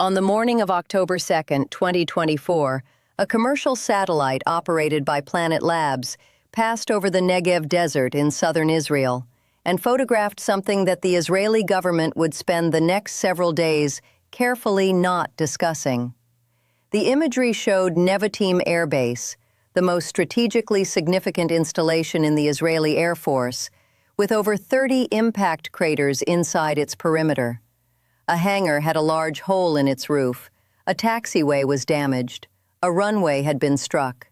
On the morning of October 2, 2024, a commercial satellite operated by Planet Labs passed over the Negev Desert in southern Israel and photographed something that the Israeli government would spend the next several days carefully not discussing. The imagery showed Nevatim Air Base, the most strategically significant installation in the Israeli Air Force, with over 30 impact craters inside its perimeter. A hangar had a large hole in its roof, a taxiway was damaged, a runway had been struck.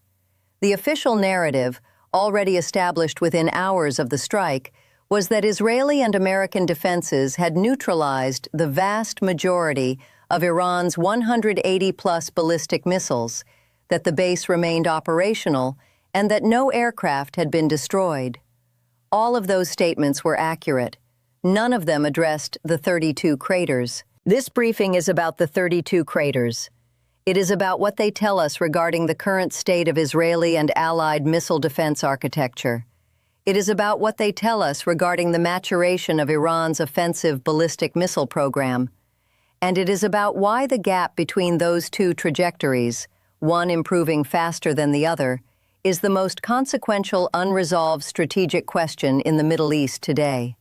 The official narrative, already established within hours of the strike, was that Israeli and American defenses had neutralized the vast majority of Iran's 180-plus ballistic missiles, that the base remained operational, and that no aircraft had been destroyed. All of those statements were accurate. None of them addressed the 32 craters. This briefing is about the 32 craters. It is about what they tell us regarding the current state of Israeli and Allied missile defense architecture. It is about what they tell us regarding the maturation of Iran's offensive ballistic missile program. And it is about why the gap between those two trajectories, one improving faster than the other, is the most consequential unresolved strategic question in the Middle East today.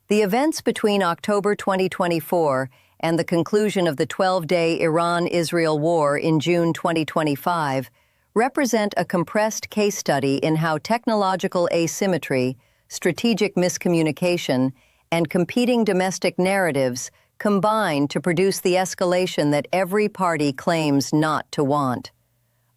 The events between October 2024 and the conclusion of the 12-day Iran-Israel war in June 2025 represent a compressed case study in how technological asymmetry, strategic miscommunication, and competing domestic narratives combine to produce the escalation that every party claims not to want.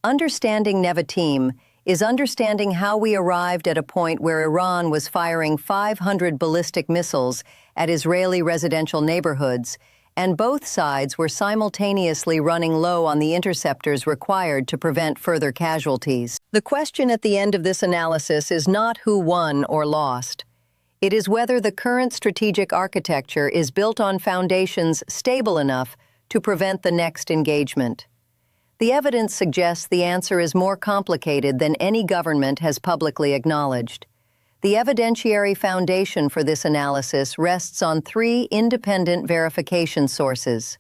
Understanding Nevatim is understanding how we arrived at a point where Iran was firing 500 ballistic missiles at Israeli residential neighborhoods, and both sides were simultaneously running low on the interceptors required to prevent further casualties. The question at the end of this analysis is not who won or lost. It is whether the current strategic architecture is built on foundations stable enough to prevent the next engagement. The evidence suggests the answer is more complicated than any government has publicly acknowledged. The evidentiary foundation for this analysis rests on three independent verification sources.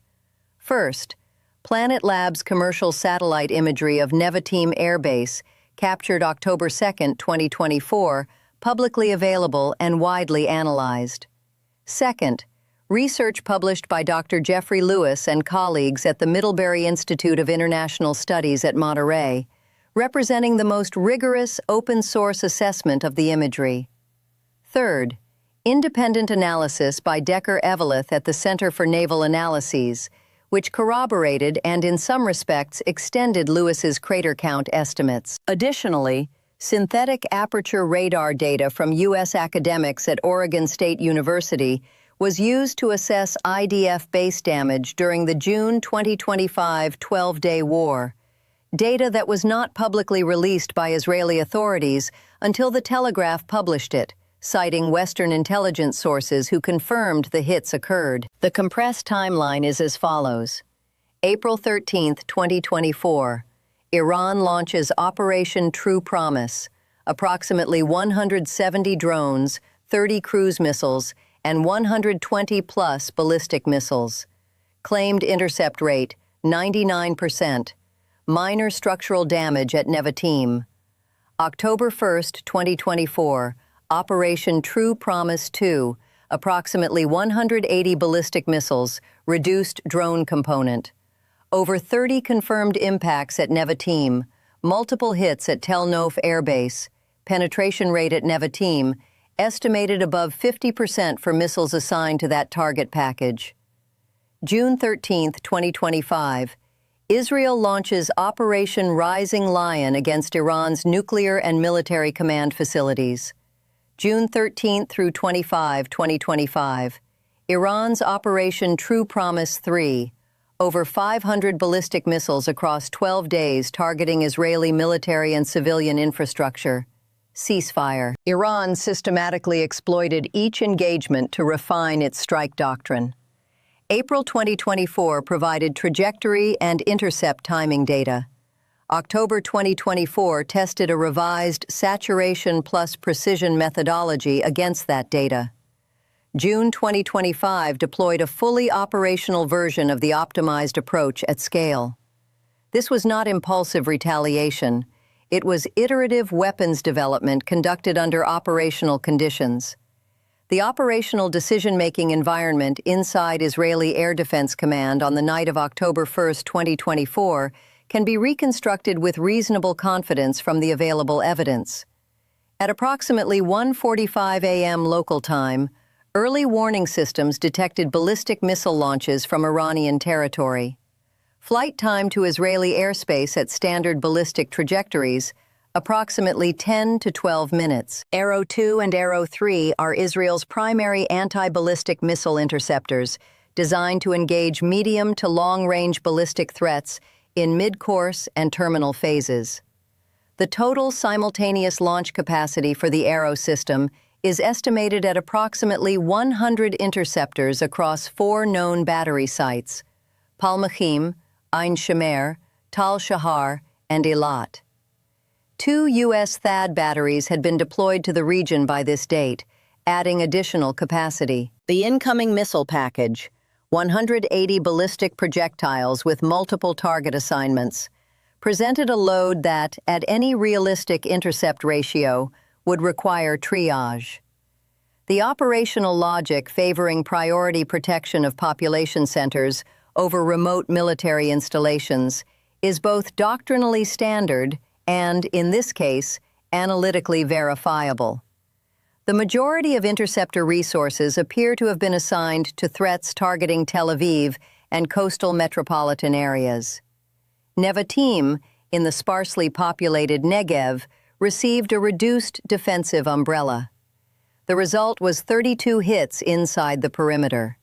First, Planet Labs' commercial satellite imagery of Nevatim Air Base, captured October 2, 2024, publicly available and widely analyzed. Second, research published by Dr. Jeffrey Lewis and colleagues at the Middlebury Institute of International Studies at Monterey, representing the most rigorous open-source assessment of the imagery. Third, independent analysis by Decker Eveleth at the Center for Naval Analyses, which corroborated and in some respects extended Lewis's crater count estimates. Additionally, synthetic aperture radar data from U.S. academics at Oregon State University was used to assess IDF base damage during the June 2025 12-day war, data that was not publicly released by Israeli authorities until The Telegraph published it, citing Western intelligence sources who confirmed the hits occurred. The compressed timeline is as follows. April 13, 2024, Iran launches Operation True Promise, approximately 170 drones, 30 cruise missiles, and 120-plus ballistic missiles. Claimed intercept rate, 99%. Minor structural damage at Nevatim. October 1, 2024, Operation True Promise 2, approximately 180 ballistic missiles, reduced drone component. Over 30 confirmed impacts at Nevatim, multiple hits at Tel Nof Air Base, penetration rate at Nevatim, estimated above 50% for missiles assigned to that target package. June 13, 2025, Israel launches Operation Rising Lion against Iran's nuclear and military command facilities. June 13 through 25, 2025, Iran's Operation True Promise 3, over 500 ballistic missiles across 12 days targeting Israeli military and civilian infrastructure. Ceasefire. Iran systematically exploited each engagement to refine its strike doctrine. April 2024 provided trajectory and intercept timing data. October 2024 tested a revised saturation plus precision methodology against that data. June 2025 deployed a fully operational version of the optimized approach at scale. This was not impulsive retaliation. It was iterative weapons development conducted under operational conditions. The operational decision-making environment inside Israeli Air Defense Command on the night of October 1, 2024, can be reconstructed with reasonable confidence from the available evidence. At approximately 1:45 a.m. local time, early warning systems detected ballistic missile launches from Iranian territory. Flight time to Israeli airspace at standard ballistic trajectories, approximately 10 to 12 minutes. Arrow 2 and Arrow 3 are Israel's primary anti-ballistic missile interceptors, designed to engage medium to long-range ballistic threats in mid-course and terminal phases. The total simultaneous launch capacity for the Arrow system is estimated at approximately 100 interceptors across 4 known battery sites: Palmachim, Ain Shemer, Tal Shahar, and Eilat. 2 U.S. THAAD batteries had been deployed to the region by this date, adding additional capacity. The incoming missile package, 180 ballistic projectiles with multiple target assignments, presented a load that, at any realistic intercept ratio, would require triage. The operational logic favoring priority protection of population centers over remote military installations is both doctrinally standard and, in this case, analytically verifiable. The majority of interceptor resources appear to have been assigned to threats targeting Tel Aviv and coastal metropolitan areas. Nevatim, in the sparsely populated Negev, received a reduced defensive umbrella. The result was 32 hits inside the perimeter.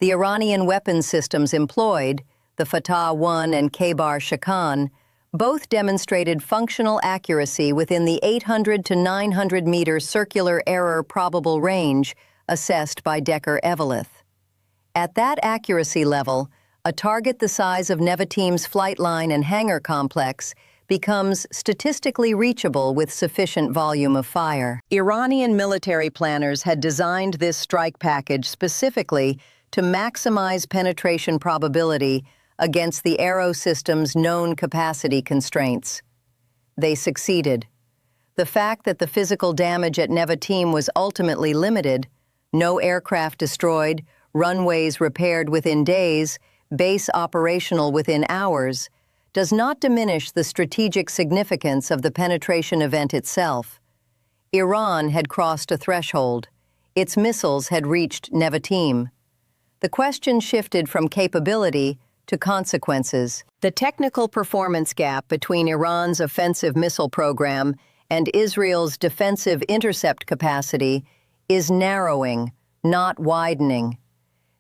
The Iranian weapons systems employed, the Fatah-1 and Khaybar-Shakan, both demonstrated functional accuracy within the 800 to 900 meter circular error probable range assessed by Decker-Eveleth. At that accuracy level, a target the size of Nevatim's flight line and hangar complex becomes statistically reachable with sufficient volume of fire. Iranian military planners had designed this strike package specifically to maximize penetration probability against the Arrow system's known capacity constraints. They succeeded. The fact that the physical damage at Nevatim was ultimately limited, no aircraft destroyed, runways repaired within days, base operational within hours, does not diminish the strategic significance of the penetration event itself. Iran had crossed a threshold. Its missiles had reached Nevatim. The question shifted from capability to consequences. The technical performance gap between Iran's offensive missile program and Israel's defensive intercept capacity is narrowing, not widening.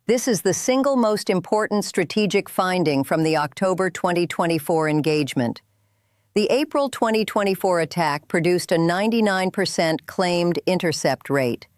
This is the single most important strategic finding from the October 2024 engagement. The April 2024 attack produced a 99% claimed intercept rate.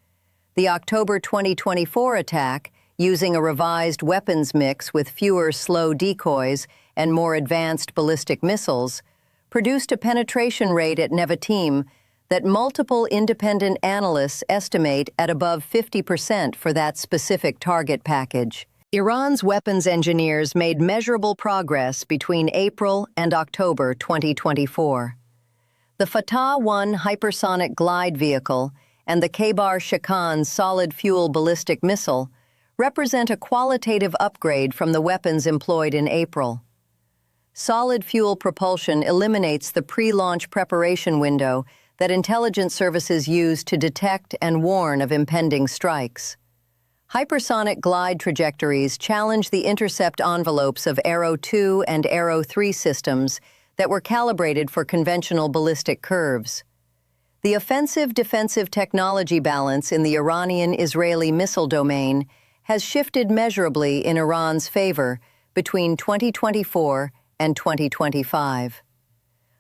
The October 2024 attack, using a revised weapons mix with fewer slow decoys and more advanced ballistic missiles, produced a penetration rate at Nevatim that multiple independent analysts estimate at above 50% for that specific target package. Iran's weapons engineers made measurable progress between April and October 2024. The Fatah-1 hypersonic glide vehicle and the Khaybar-Shakan solid-fuel ballistic missile represent a qualitative upgrade from the weapons employed in April. Solid-fuel propulsion eliminates the pre-launch preparation window that intelligence services use to detect and warn of impending strikes. Hypersonic glide trajectories challenge the intercept envelopes of Arrow 2 and Arrow 3 systems that were calibrated for conventional ballistic curves. The offensive-defensive technology balance in the Iranian-Israeli missile domain has shifted measurably in Iran's favor between 2024 and 2025.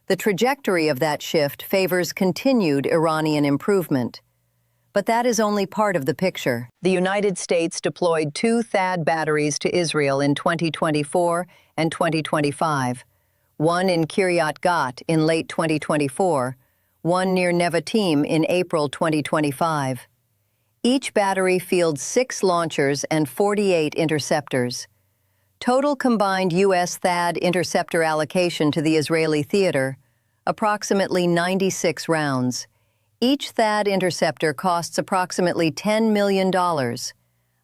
The trajectory of that shift favors continued Iranian improvement. But that is only part of the picture. The United States deployed 2 THAAD batteries to Israel in 2024 and 2025, one in Kiryat Gat in late 2024, one near Nevatim in April 2025. Each battery fields 6 launchers and 48 interceptors. Total combined U.S. THAAD interceptor allocation to the Israeli theater, approximately 96 rounds. Each THAAD interceptor costs approximately $10 million.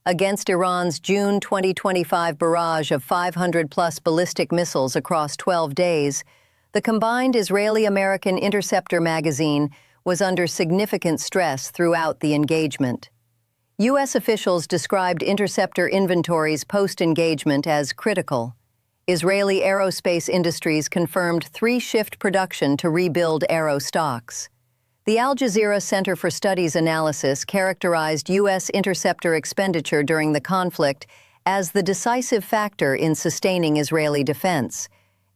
Against Iran's June 2025 barrage of 500-plus ballistic missiles across 12 days, the combined Israeli-American interceptor magazine was under significant stress throughout the engagement. U.S. officials described interceptor inventories post-engagement as critical. Israeli aerospace industries confirmed 3-shift production to rebuild aero stocks. The Al Jazeera Center for Studies Analysis characterized U.S. interceptor expenditure during the conflict as the decisive factor in sustaining Israeli defense,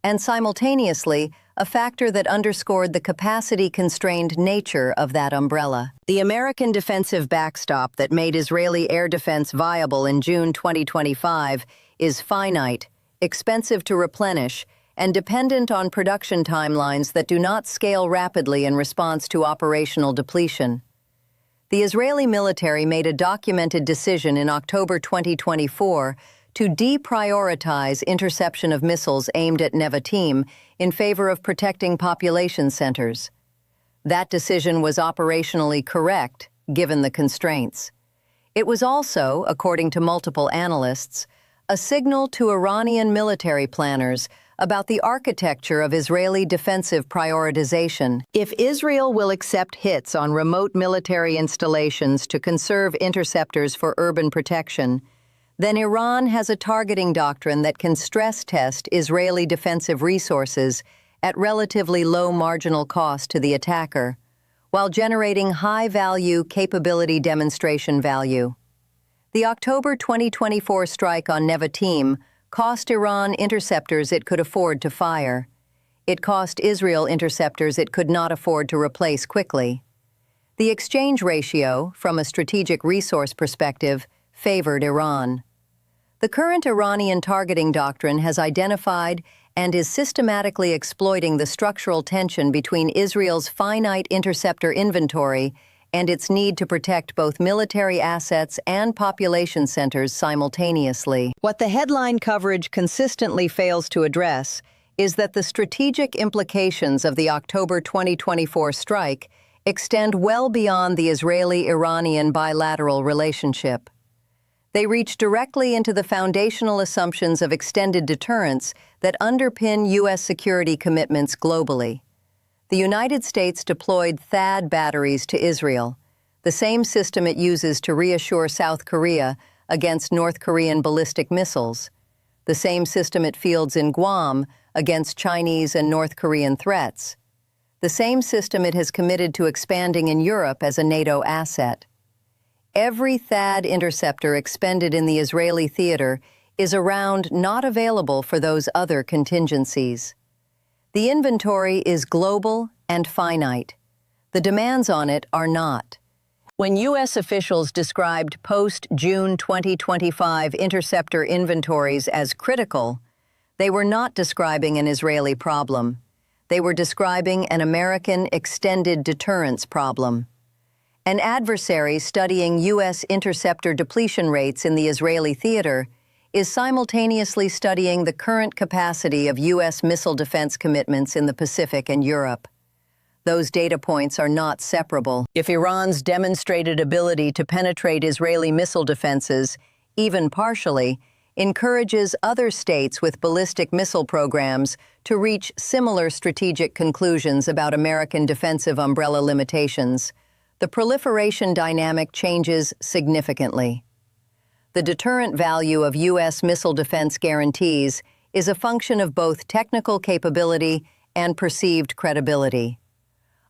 and simultaneously a factor that underscored the capacity-constrained nature of that umbrella. The American defensive backstop that made Israeli air defense viable in June 2025 is finite, expensive to replenish, and dependent on production timelines that do not scale rapidly in response to operational depletion. The Israeli military made a documented decision in October 2024 to deprioritize interception of missiles aimed at Nevatim in favor of protecting population centers. That decision was operationally correct, given the constraints. It was also, according to multiple analysts, a signal to Iranian military planners about the architecture of Israeli defensive prioritization. If Israel will accept hits on remote military installations to conserve interceptors for urban protection, then Iran has a targeting doctrine that can stress test Israeli defensive resources at relatively low marginal cost to the attacker, while generating high-value capability demonstration value. The October 2024 strike on Nevatim cost Iran interceptors it could afford to fire. It cost Israel interceptors it could not afford to replace quickly. The exchange ratio, from a strategic resource perspective, favored Iran. The current Iranian targeting doctrine has identified and is systematically exploiting the structural tension between Israel's finite interceptor inventory and its need to protect both military assets and population centers simultaneously. What the headline coverage consistently fails to address is that the strategic implications of the October 2024 strike extend well beyond the Israeli-Iranian bilateral relationship. They reach directly into the foundational assumptions of extended deterrence that underpin U.S. security commitments globally. The United States deployed THAAD batteries to Israel, the same system it uses to reassure South Korea against North Korean ballistic missiles, the same system it fields in Guam against Chinese and North Korean threats, the same system it has committed to expanding in Europe as a NATO asset. Every THAAD interceptor expended in the Israeli theater is a round not available for those other contingencies. The inventory is global and finite. The demands on it are not. When U.S. officials described post-June 2025 interceptor inventories as critical, they were not describing an Israeli problem. They were describing an American extended deterrence problem. An adversary studying U.S. interceptor depletion rates in the Israeli theater is simultaneously studying the current capacity of U.S. missile defense commitments in the Pacific and Europe. Those data points are not separable. If Iran's demonstrated ability to penetrate Israeli missile defenses, even partially, encourages other states with ballistic missile programs to reach similar strategic conclusions about American defensive umbrella limitations, the proliferation dynamic changes significantly. The deterrent value of U.S. missile defense guarantees is a function of both technical capability and perceived credibility.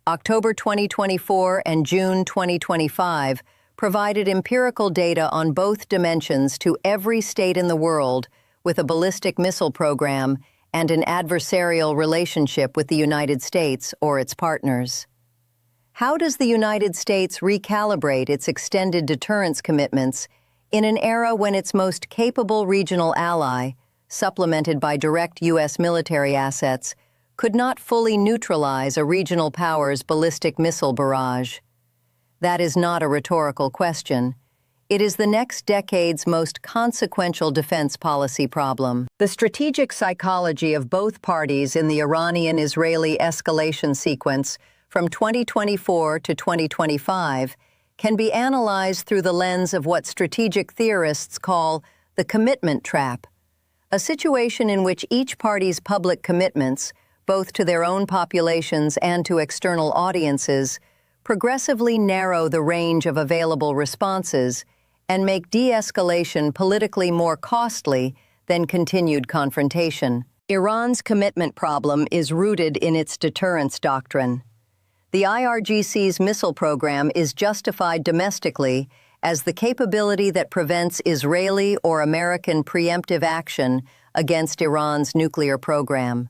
October 2024 and June 2025 provided empirical data on both dimensions to every state in the world with a ballistic missile program and an adversarial relationship with the United States or its partners. How does the United States recalibrate its extended deterrence commitments in an era when its most capable regional ally, supplemented by direct U.S. military assets, could not fully neutralize a regional power's ballistic missile barrage? That is not a rhetorical question. It is the next decade's most consequential defense policy problem. The strategic psychology of both parties in the Iranian-Israeli escalation sequence from 2024 to 2025 can be analyzed through the lens of what strategic theorists call the commitment trap, a situation in which each party's public commitments, both to their own populations and to external audiences, progressively narrow the range of available responses and make de-escalation politically more costly than continued confrontation. Iran's commitment problem is rooted in its deterrence doctrine. The IRGC's missile program is justified domestically as the capability that prevents Israeli or American preemptive action against Iran's nuclear program.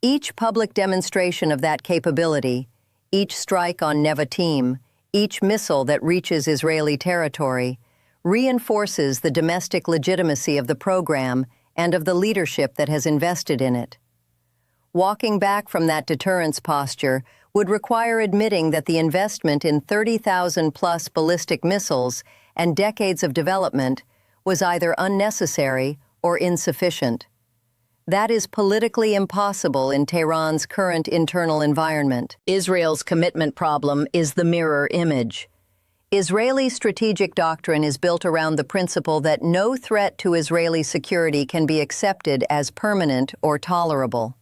Each public demonstration of that capability, each strike on Nevatim, each missile that reaches Israeli territory, reinforces the domestic legitimacy of the program and of the leadership that has invested in it. Walking back from that deterrence posture would require admitting that the investment in 30,000-plus ballistic missiles and decades of development was either unnecessary or insufficient. That is politically impossible in Tehran's current internal environment. Israel's commitment problem is the mirror image. Israeli strategic doctrine is built around the principle that no threat to Israeli security can be accepted as permanent or tolerable.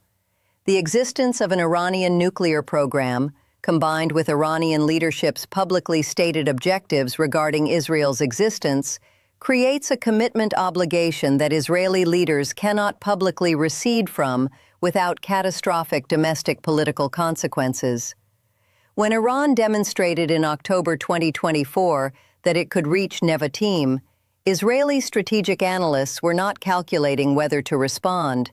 The existence of an Iranian nuclear program, combined with Iranian leadership's publicly stated objectives regarding Israel's existence, creates a commitment obligation that Israeli leaders cannot publicly recede from without catastrophic domestic political consequences. When Iran demonstrated in October 2024 that it could reach Nevatim, Israeli strategic analysts were not calculating whether to respond.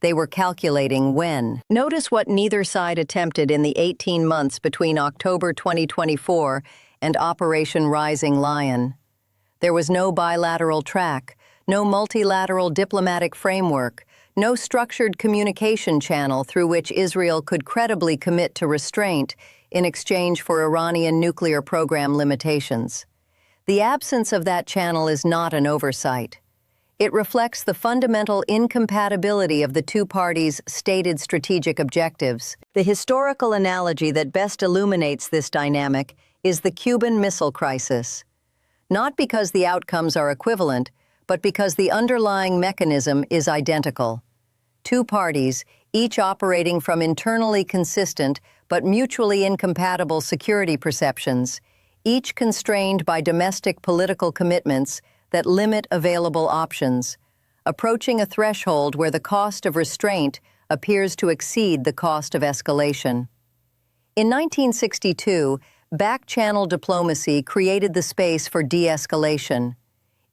They were calculating when. Notice what neither side attempted in the 18 months between October 2024 and Operation Rising Lion. There was no bilateral track, no multilateral diplomatic framework, no structured communication channel through which Israel could credibly commit to restraint in exchange for Iranian nuclear program limitations. The absence of that channel is not an oversight. It reflects the fundamental incompatibility of the two parties' stated strategic objectives. The historical analogy that best illuminates this dynamic is the Cuban Missile Crisis. Not because the outcomes are equivalent, but because the underlying mechanism is identical. Two parties, each operating from internally consistent but mutually incompatible security perceptions, each constrained by domestic political commitments that limit available options, approaching a threshold where the cost of restraint appears to exceed the cost of escalation. In 1962, back-channel diplomacy created the space for de-escalation.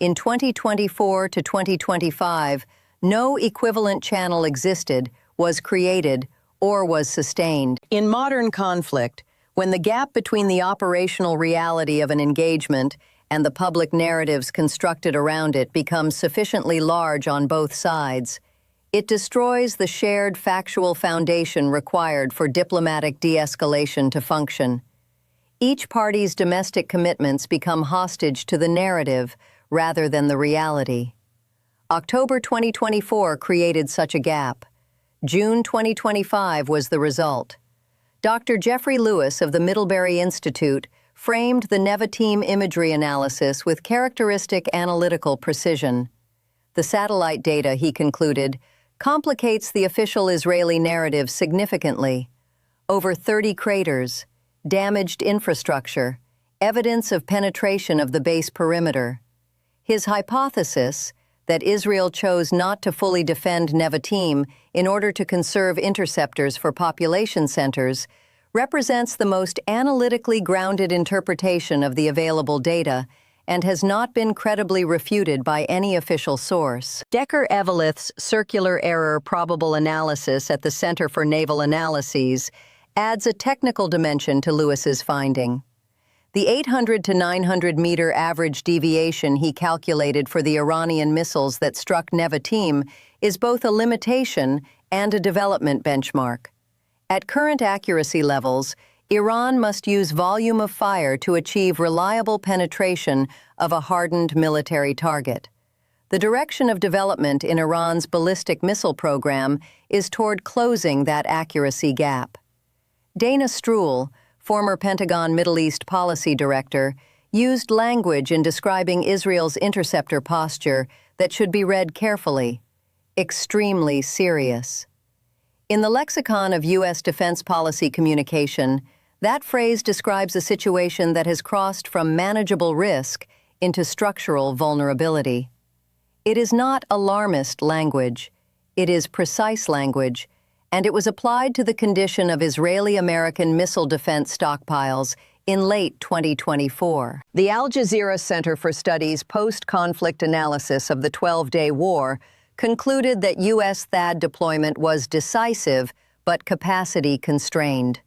In 2024 to 2025, no equivalent channel existed, was created, or was sustained. In modern conflict, when the gap between the operational reality of an engagement and the public narratives constructed around it becomes sufficiently large on both sides, it destroys the shared factual foundation required for diplomatic de-escalation to function. Each party's domestic commitments become hostage to the narrative rather than the reality. October 2024 created such a gap. June 2025 was the result. Dr. Jeffrey Lewis of the Middlebury Institute framed the Nevatim imagery analysis with characteristic analytical precision. The satellite data, he concluded, complicates the official Israeli narrative significantly. Over 30 craters, damaged infrastructure, evidence of penetration of the base perimeter. His hypothesis, that Israel chose not to fully defend Nevatim in order to conserve interceptors for population centers, represents the most analytically grounded interpretation of the available data and has not been credibly refuted by any official source. Decker-Eveleth's circular error probable analysis at the Center for Naval Analyses adds a technical dimension to Lewis's finding. The 800 to 900 meter average deviation he calculated for the Iranian missiles that struck Nevatim is both a limitation and a development benchmark. At current accuracy levels, Iran must use volume of fire to achieve reliable penetration of a hardened military target. The direction of development in Iran's ballistic missile program is toward closing that accuracy gap. Dana Stroul, former Pentagon Middle East Policy Director, used language in describing Israel's interceptor posture that should be read carefully. Extremely serious. In the lexicon of U.S. defense policy communication, that phrase describes a situation that has crossed from manageable risk into structural vulnerability. It is not alarmist language. It is precise language, and it was applied to the condition of Israeli-American missile defense stockpiles in late 2024. The Al Jazeera Center for Studies Post-Conflict Analysis of the 12-Day War concluded that U.S. THAAD deployment was decisive but capacity-constrained,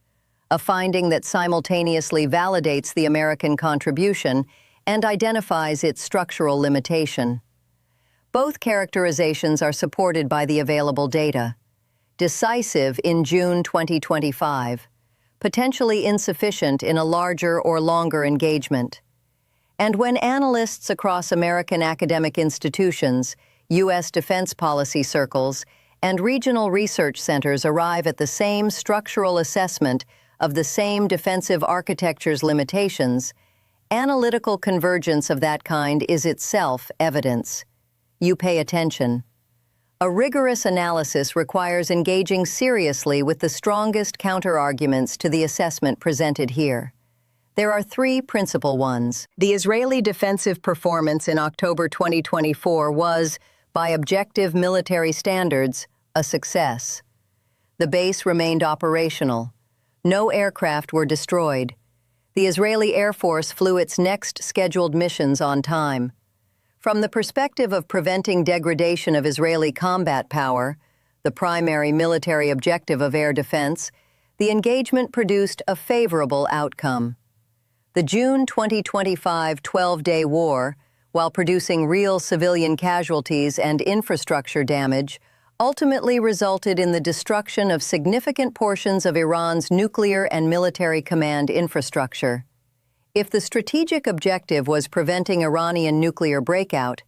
a finding that simultaneously validates the American contribution and identifies its structural limitation. Both characterizations are supported by the available data. Decisive in June 2025, potentially insufficient in a larger or longer engagement. And when analysts across American academic institutions, U.S. defense policy circles, and regional research centers arrive at the same structural assessment of the same defensive architecture's limitations, analytical convergence of that kind is itself evidence. You pay attention. A rigorous analysis requires engaging seriously with the strongest counterarguments to the assessment presented here. There are three principal ones. The Israeli defensive performance in October 2024 was, by objective military standards, a success. The base remained operational. No aircraft were destroyed. The Israeli Air Force flew its next scheduled missions on time. From the perspective of preventing degradation of Israeli combat power, the primary military objective of air defense, the engagement produced a favorable outcome. The June 2025 12-day war, while producing real civilian casualties and infrastructure damage, ultimately resulted in the destruction of significant portions of Iran's nuclear and military command infrastructure. If the strategic objective was preventing Iranian nuclear breakout,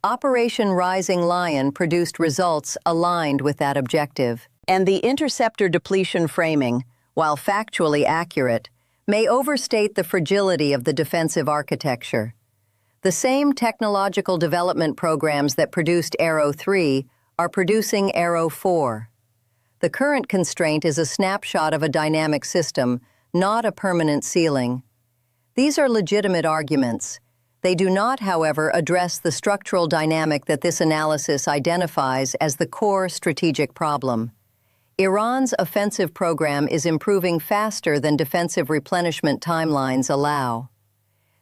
Operation Rising Lion produced results aligned with that objective. And the interceptor depletion framing, while factually accurate, may overstate the fragility of the defensive architecture. The same technological development programs that produced Arrow 3 are producing Arrow 4. The current constraint is a snapshot of a dynamic system, not a permanent ceiling. These are legitimate arguments. They do not, however, address the structural dynamic that this analysis identifies as the core strategic problem. Iran's offensive program is improving faster than defensive replenishment timelines allow.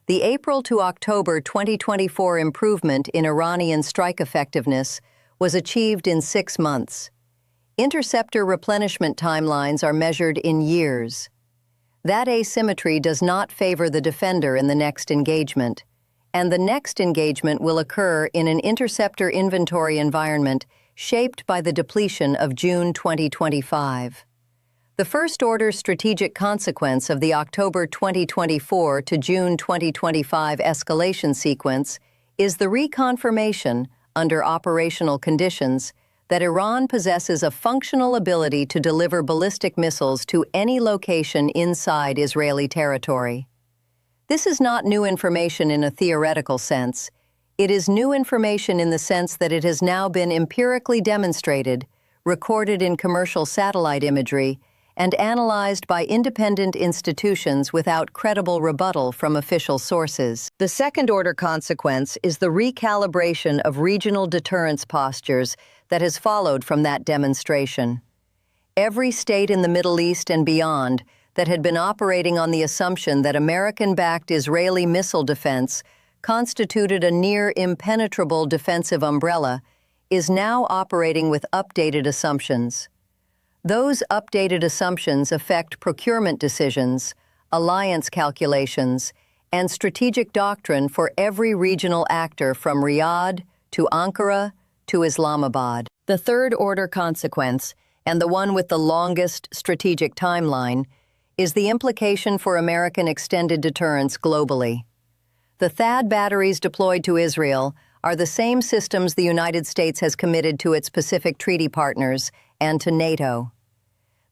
The April to October 2024 improvement in Iranian strike effectiveness was achieved in 6 months. Interceptor replenishment timelines are measured in years. That asymmetry does not favor the defender in the next engagement, and the next engagement will occur in an interceptor inventory environment shaped by the depletion of June 2025. The first-order strategic consequence of the October 2024 to June 2025 escalation sequence is the reconfirmation, under operational conditions, that Iran possesses a functional ability to deliver ballistic missiles to any location inside Israeli territory. This is not new information in a theoretical sense. It is new information in the sense that it has now been empirically demonstrated, recorded in commercial satellite imagery, and analyzed by independent institutions without credible rebuttal from official sources. The second-order consequence is the recalibration of regional deterrence postures that has followed from that demonstration. Every state in the Middle East and beyond that had been operating on the assumption that American-backed Israeli missile defense constituted a near-impenetrable defensive umbrella is now operating with updated assumptions. Those updated assumptions affect procurement decisions, alliance calculations, and strategic doctrine for every regional actor from Riyadh to Ankara to Islamabad. The third-order consequence, and the one with the longest strategic timeline, is the implication for American extended deterrence globally. The THAAD batteries deployed to Israel are the same systems the United States has committed to its Pacific Treaty partners and to NATO.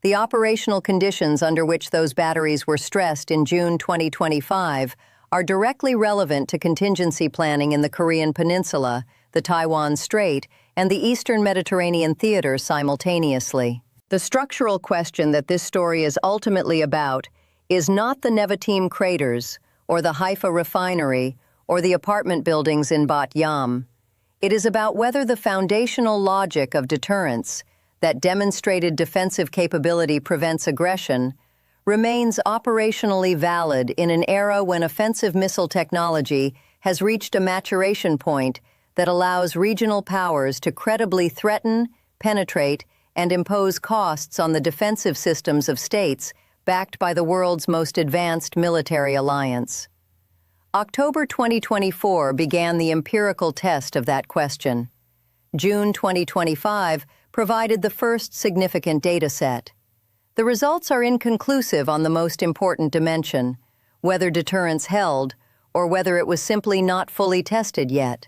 The operational conditions under which those batteries were stressed in June 2025 are directly relevant to contingency planning in the Korean Peninsula, the Taiwan Strait, and the Eastern Mediterranean theater simultaneously. The structural question that this story is ultimately about is not the Nevatim craters, or the Haifa refinery, or the apartment buildings in Bat Yam. It is about whether the foundational logic of deterrence, that demonstrated defensive capability prevents aggression, remains operationally valid in an era when offensive missile technology has reached a maturation point that allows regional powers to credibly threaten, penetrate, and impose costs on the defensive systems of states backed by the world's most advanced military alliance. October 2024 began the empirical test of that question. June 2025 provided the first significant data set. The results are inconclusive on the most important dimension, whether deterrence held or whether it was simply not fully tested yet.